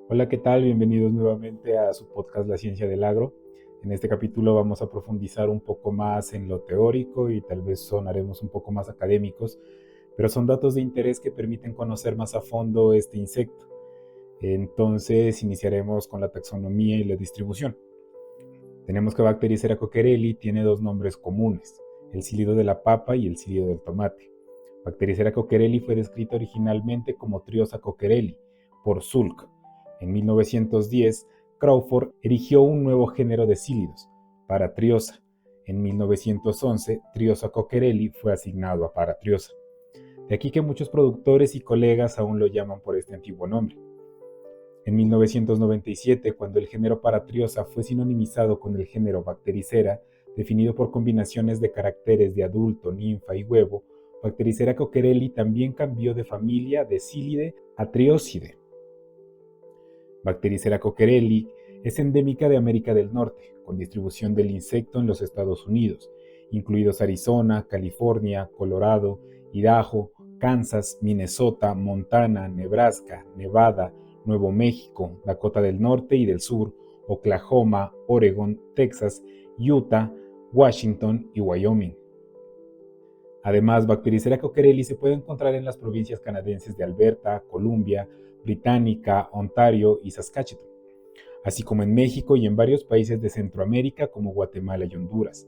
Hola, ¿qué tal? Bienvenidos nuevamente a su podcast La Ciencia del Agro. En este capítulo vamos a profundizar un poco más en lo teórico y tal vez sonaremos un poco más académicos, pero son datos de interés que permiten conocer más a fondo este insecto. Entonces iniciaremos con la taxonomía y la distribución. Tenemos que Bacteria coquerelli tiene dos nombres comunes, el cilido de la papa y el cilido del tomate. Bacteria coquerelli fue descrita originalmente como Triosa coquerelli por Zulk. En 1910, Crawford erigió un nuevo género de cílidos, Paratriosa. En 1911, Triosa coquerelli fue asignado a Paratriosa. De aquí que muchos productores y colegas aún lo llaman por este antiguo nombre. En 1997, cuando el género Paratriosa fue sinonimizado con el género Bactericera, definido por combinaciones de caracteres de adulto, ninfa y huevo, Bactericera coquerelli también cambió de familia de Cilidae a Triosidae. Bactericera coquerelli es endémica de América del Norte, con distribución del insecto en los Estados Unidos, incluidos Arizona, California, Colorado, Idaho, Kansas, Minnesota, Montana, Nebraska, Nevada, Nuevo México, Dakota del Norte y del Sur, Oklahoma, Oregon, Texas, Utah, Washington y Wyoming. Además, Bactericera coquerelli se puede encontrar en las provincias canadienses de Alberta, Columbia, Británica, Ontario y Saskatchewan, así como en México y en varios países de Centroamérica como Guatemala y Honduras.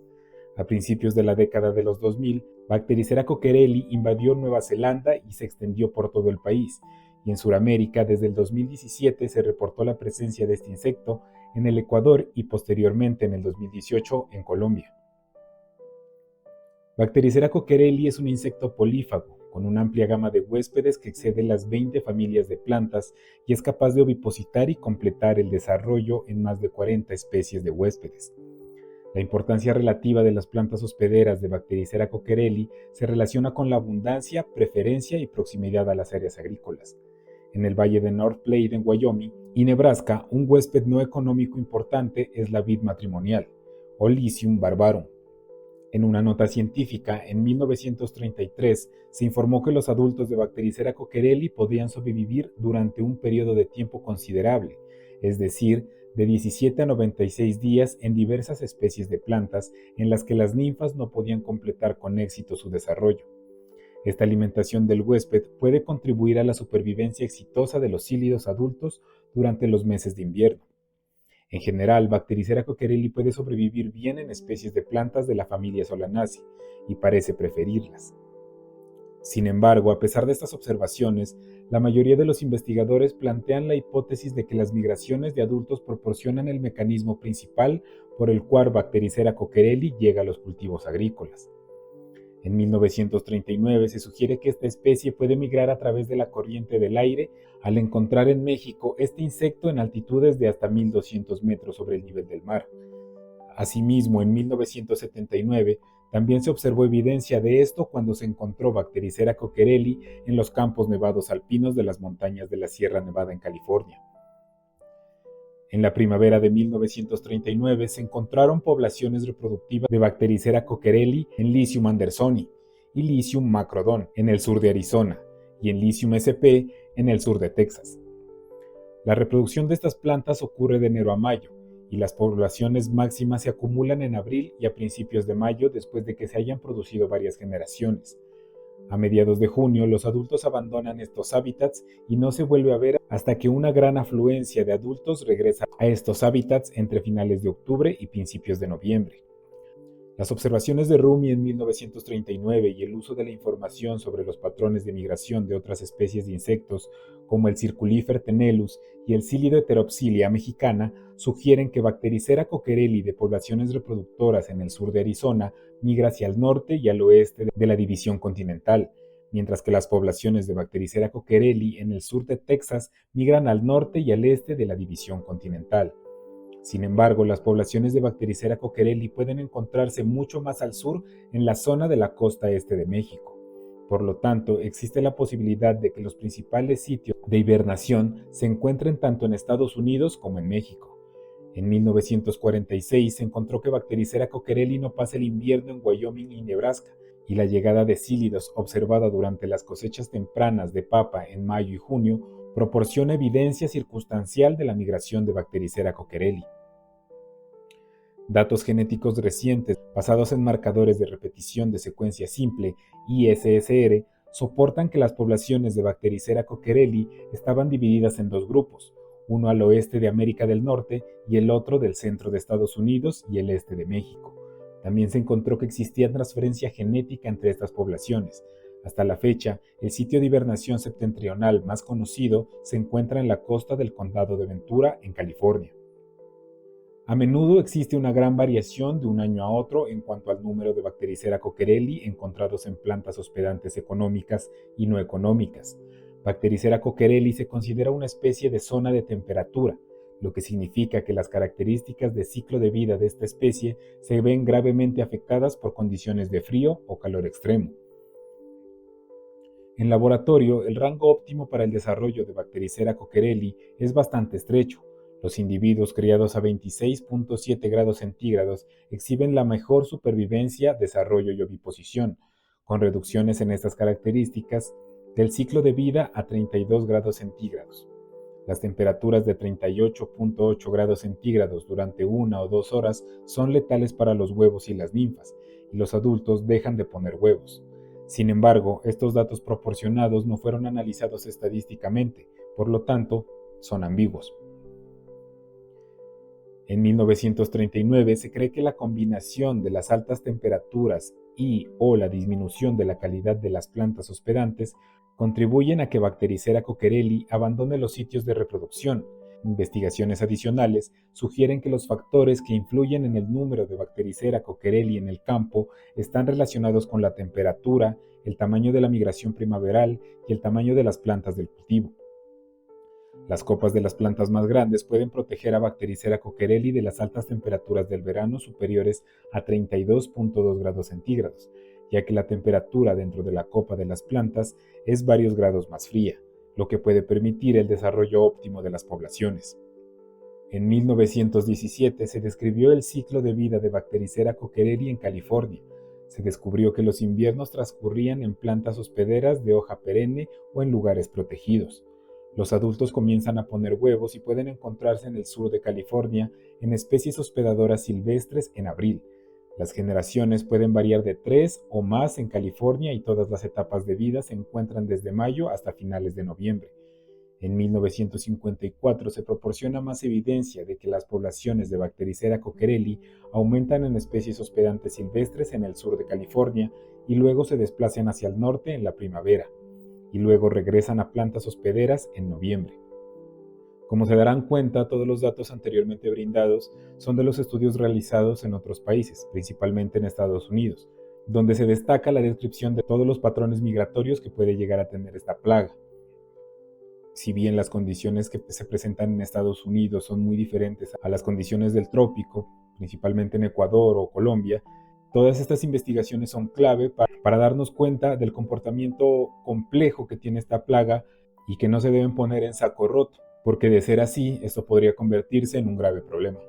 A principios de la década de los 2000, Bactericera coquerelli invadió Nueva Zelanda y se extendió por todo el país, y en Sudamérica desde el 2017 se reportó la presencia de este insecto en el Ecuador y posteriormente en el 2018 en Colombia. Bactericera coquerelli es un insecto polífago, con una amplia gama de huéspedes que excede las 20 familias de plantas y es capaz de ovipositar y completar el desarrollo en más de 40 especies de huéspedes. La importancia relativa de las plantas hospederas de Bactericera coquerelli se relaciona con la abundancia, preferencia y proximidad a las áreas agrícolas. En el valle de North Platte, en Wyoming y Nebraska, un huésped no económico importante es la vid matrimonial, Olysium barbarum. En una nota científica, en 1933, se informó que los adultos de Bactericera coquerelli podían sobrevivir durante un periodo de tiempo considerable, es decir, de 17 a 96 días en diversas especies de plantas en las que las ninfas no podían completar con éxito su desarrollo. Esta alimentación del huésped puede contribuir a la supervivencia exitosa de los cílidos adultos durante los meses de invierno. En general, Bactericera coquerelli puede sobrevivir bien en especies de plantas de la familia Solanaceae y parece preferirlas. Sin embargo, a pesar de estas observaciones, la mayoría de los investigadores plantean la hipótesis de que las migraciones de adultos proporcionan el mecanismo principal por el cual Bactericera coquerelli llega a los cultivos agrícolas. En 1939 se sugiere que esta especie puede migrar a través de la corriente del aire al encontrar en México este insecto en altitudes de hasta 1200 metros sobre el nivel del mar. Asimismo, en 1979 también se observó evidencia de esto cuando se encontró Bactericera coquerelli en los campos nevados alpinos de las montañas de la Sierra Nevada en California. En la primavera de 1939 se encontraron poblaciones reproductivas de Bactericera coquerelli en Lycium andersoni y Lycium macrodon en el sur de Arizona y en Lycium sp en el sur de Texas. La reproducción de estas plantas ocurre de enero a mayo y las poblaciones máximas se acumulan en abril y a principios de mayo después de que se hayan producido varias generaciones. A mediados de junio, los adultos abandonan estos hábitats y no se vuelve a ver hasta que una gran afluencia de adultos regresa a estos hábitats entre finales de octubre y principios de noviembre. Las observaciones de Rumi en 1939 y el uso de la información sobre los patrones de migración de otras especies de insectos, como el Circulifer tenellus y el Cílido heteropsilia mexicana, sugieren que Bactericera coquerelli de poblaciones reproductoras en el sur de Arizona migra hacia el norte y al oeste de la división continental, mientras que las poblaciones de Bactericera coquerelli en el sur de Texas migran al norte y al este de la división continental. Sin embargo, las poblaciones de Bactericera coquerelli pueden encontrarse mucho más al sur en la zona de la costa este de México. Por lo tanto, existe la posibilidad de que los principales sitios de hibernación se encuentren tanto en Estados Unidos como en México. En 1946 se encontró que Bactericera coquerelli no pasa el invierno en Wyoming y Nebraska, y la llegada de cílidos observada durante las cosechas tempranas de papa en mayo y junio proporciona evidencia circunstancial de la migración de Bacterisera coquerelli. Datos genéticos recientes basados en marcadores de repetición de secuencia simple ISSR soportan que las poblaciones de Bacterisera coquerelli estaban divididas en dos grupos, uno al oeste de América del Norte y el otro del centro de Estados Unidos y el este de México. También se encontró que existía transferencia genética entre estas poblaciones. Hasta la fecha, el sitio de hibernación septentrional más conocido se encuentra en la costa del condado de Ventura, en California. A menudo existe una gran variación de un año a otro en cuanto al número de Bacterisera coquerelli encontrados en plantas hospedantes económicas y no económicas. Bacterisera coquerelli se considera una especie de zona de temperatura, lo que significa que las características de ciclo de vida de esta especie se ven gravemente afectadas por condiciones de frío o calor extremo. En laboratorio, el rango óptimo para el desarrollo de Bacterisera coquerelli es bastante estrecho. Los individuos criados a 26.7 grados centígrados exhiben la mejor supervivencia, desarrollo y oviposición, con reducciones en estas características del ciclo de vida a 32 grados centígrados. Las temperaturas de 38.8 grados centígrados durante 1 o 2 horas son letales para los huevos y las ninfas, y los adultos dejan de poner huevos. Sin embargo, estos datos proporcionados no fueron analizados estadísticamente, por lo tanto, son ambiguos. En 1939 se cree que la combinación de las altas temperaturas y/o la disminución de la calidad de las plantas hospedantes contribuyen a que Bacterisera coquerelli abandone los sitios de reproducción. Investigaciones adicionales sugieren que los factores que influyen en el número de Bacterisera coquerelli en el campo están relacionados con la temperatura, el tamaño de la migración primaveral y el tamaño de las plantas del cultivo. Las copas de las plantas más grandes pueden proteger a Bacterisera coquerelli de las altas temperaturas del verano superiores a 32.2 grados centígrados, ya que la temperatura dentro de la copa de las plantas es varios grados más fría, lo que puede permitir el desarrollo óptimo de las poblaciones. En 1917 se describió el ciclo de vida de Bacterisera coquerelli en California. Se descubrió que los inviernos transcurrían en plantas hospederas de hoja perenne o en lugares protegidos. Los adultos comienzan a poner huevos y pueden encontrarse en el sur de California en especies hospedadoras silvestres en abril. Las generaciones pueden variar de 3 o más en California y todas las etapas de vida se encuentran desde mayo hasta finales de noviembre. En 1954 se proporciona más evidencia de que las poblaciones de Bacterisera coquerelli aumentan en especies hospedantes silvestres en el sur de California y luego se desplazan hacia el norte en la primavera, y luego regresan a plantas hospederas en noviembre. Como se darán cuenta, todos los datos anteriormente brindados son de los estudios realizados en otros países, principalmente en Estados Unidos, donde se destaca la descripción de todos los patrones migratorios que puede llegar a tener esta plaga. Si bien las condiciones que se presentan en Estados Unidos son muy diferentes a las condiciones del trópico, principalmente en Ecuador o Colombia, todas estas investigaciones son clave para darnos cuenta del comportamiento complejo que tiene esta plaga y que no se deben poner en saco roto, porque de ser así, esto podría convertirse en un grave problema.